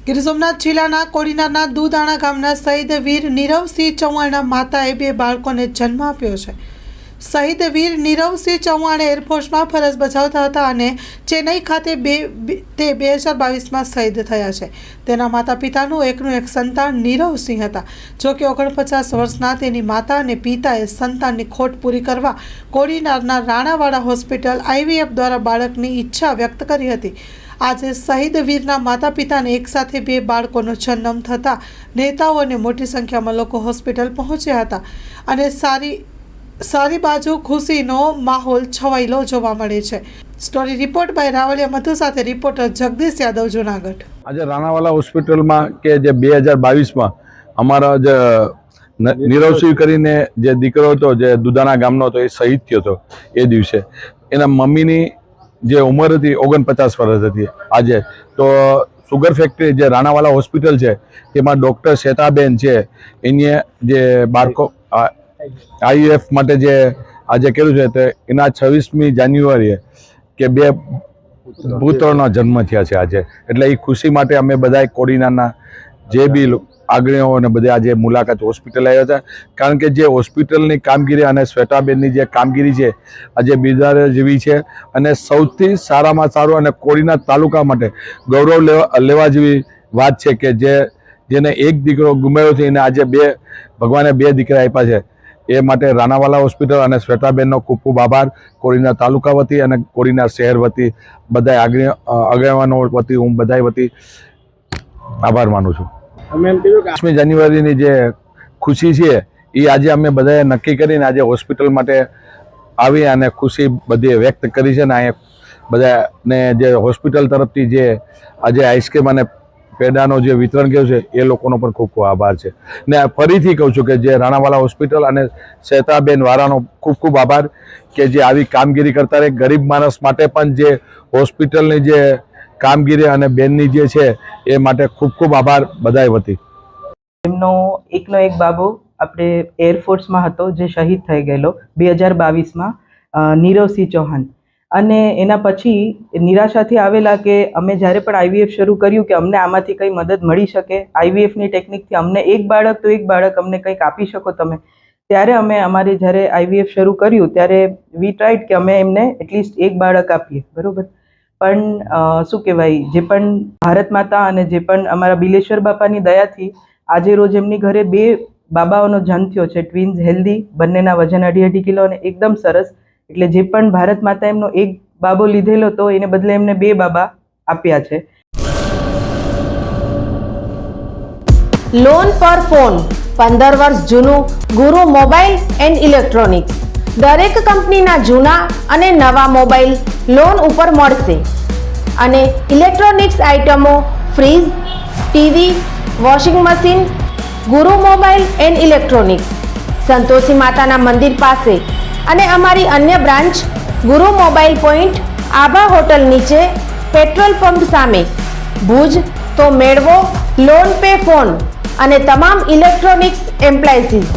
ગીર સોમનાથ જિલ્લાના કોડીનારના દુધાણા ગામના શહીદ વીર નીરવસિંહ ચૌહાણના માતાએ 2 બાળકોને જન્મ આપ્યો છે। શહીદ વીર નીરવસિંહ ચૌહાણ એરફોર્સમાં ફરજ બજાવતા હતા અને ચેન્નઈ ખાતે 2022માં શહીદ થયા છે। તેના માતા પિતાનું એકનું એક સંતાન નીરવસિંહ હતા। જો કે 49 વર્ષના તેની માતા અને પિતાએ સંતાનની ખોટ પૂરી કરવા કોડીનારના રાણાવાડા હોસ્પિટલ IVF દ્વારા બાળકની ઈચ્છા વ્યક્ત કરી હતી। આજે શહીદ વીરના માતા પિતાને એકસાથે 2 બાળકોનો જન્મ થતાં નેતાઓ અને મોટી સંખ્યામાં લોકો હોસ્પિટલ પહોંચ્યા હતા અને સારી બાજુ ખુશીનો માહોલ છવાયેલો જોવા મળે છે। સ્ટોરી રિપોર્ટ બાય રાવલિયા મધુ સાથે રિપોર્ટર જગદીશ યાદવ, જૂનાગઢ। આજે રાણાવાલા હોસ્પિટલમાં કે જે 2022માં અમારા જે નીરવસિંહ કરીને જે દીકરો હતો જે દુધાણા ગામનો હતો એ શહીદ થયો હતો। એ દિવસે એના મમ્મીની જે ઉંમર હતી 49 વર્ષ હતી। આજે તો સુગર ફેક્ટરી જે રાણાવાલા હોસ્પિટલ છે તેમાં ડૉક્ટર શ્વેતાબેન છે, એની જે બાળકો IVF માટે જે આજે કર્યું છે તે એના 26મી જાન્યુઆરીએ કે 2 પુત્રોનો જન્મ થયા છે આજે। એટલે એ ખુશી માટે અમે બધા કોડીનારના જે બી આગળીઓ અને બધા આજે મુલાકાત હોસ્પિટલ આવ્યા હતા, કારણ કે જે હોસ્પિટલની કામગીરી અને શ્વેતાબેનની જે કામગીરી છે આજે બિરદાવવા જેવી છે અને સૌથી સારામાં સારું અને કોડીના તાલુકા માટે ગૌરવ લેવા જેવી વાત છે કે જેને એક દીકરો ગુમાવ્યો છે એને આજે ભગવાને 2 દીકરા આપ્યા છે। એ માટે રાણાવાલા હોસ્પિટલ અને શ્વેતાબેનનો ખૂબ ખૂબ આભાર। કોડીનાર તાલુકા વતી અને કોડીનાર શહેર વતી બધા આગેવાનો વતી હું બધા વતી આભાર માનું છું। અમે એમ કીધું કે 8મી જાન્યુઆરીની જે ખુશી છે એ આજે અમે બધાએ નક્કી કરીને આજે હોસ્પિટલ માટે આવી અને ખુશી બધી વ્યક્ત કરી છે। ને અહીંયા બધાને જે હોસ્પિટલ તરફથી જે આજે આઈસ્ક્રીમ અને પેડાનો જે વિતરણ કર્યું છે એ લોકોનો પણ ખૂબ ખૂબ આભાર છે। ને ફરીથી કહું છું કે જે રાણાવાલા હોસ્પિટલ અને શ્વેતાબેન વાળાનો ખૂબ ખૂબ આભાર કે જે આવી કામગીરી કરતા રહે। ગરીબ માણસ માટે પણ જે હોસ્પિટલની જે કામગીરી અને બેનની જે છે એ માટે ખૂબ ખૂબ આભાર બધાય વતી। એમનો એકનો એક બાબો આપણે એરફોર્સમાં હતો જે શહીદ થઈ ગયેલો 2022માં, નીરવસિંહ ચૌહાણ। અને એના પછી નિરાશાથી આવેલા કે અમે જ્યારે પણ IVF શરૂ કર્યું કે અમને આમાંથી કંઈ મદદ મળી શકે, IVFની ટેકનિકથી અમને એક બાળક તો એક બાળક અમને કંઈક આપી શકો તમે, ત્યારે અમે અમારે જ્યારે IVF શરૂ કર્યું ત્યારે વી ટ્રાઈડ કે અમે એમને એટલીસ્ટ એક બાળક આપીએ, બરાબર। પણ શું કહેવાય, જે પણ ભારત માતા અને જે પણ અમારા બિલેશ્વર બાપાની દયાથી આજે રોજ એમની ઘરે 2 બાબાઓનો જન્મ થયો છે, ટ્વિન્સ હેલ્ધી, બંનેના વજન 2.5 કિલો અને એકદમ સરસ। એટલે જે પણ ભારત માતા એમનો એક બાબો લીધેલો તો એને બદલે એમને 2 બાબા આપ્યા છે। લોન પર ફોન 15 વર્ષ જૂનું ગુરુ મોબાઈલ એન્ડ ઇલેક્ટ્રોનિક્સ। દરેક કંપનીના જૂના અને નવા મોબાઈલ લોન ઉપર મળશે અને ઇલેક્ટ્રોનિક્સ આઇટમો ફ્રીજ, ટીવી, વોશિંગ મશીન। ગુરુ મોબાઈલ એન્ડ ઇલેક્ટ્રોનિક્સ સંતોષી માતાના મંદિર પાસે અને અમારી અન્ય બ્રાન્ચ ગુરુ મોબાઈલ પોઈન્ટ આભા હોટલ નીચે, પેટ્રોલ પંપ સામે, ભુજ। તો મેળવો લોન પે ફોન અને તમામ ઇલેક્ટ્રોનિક્સ એપ્લાયન્સીસ।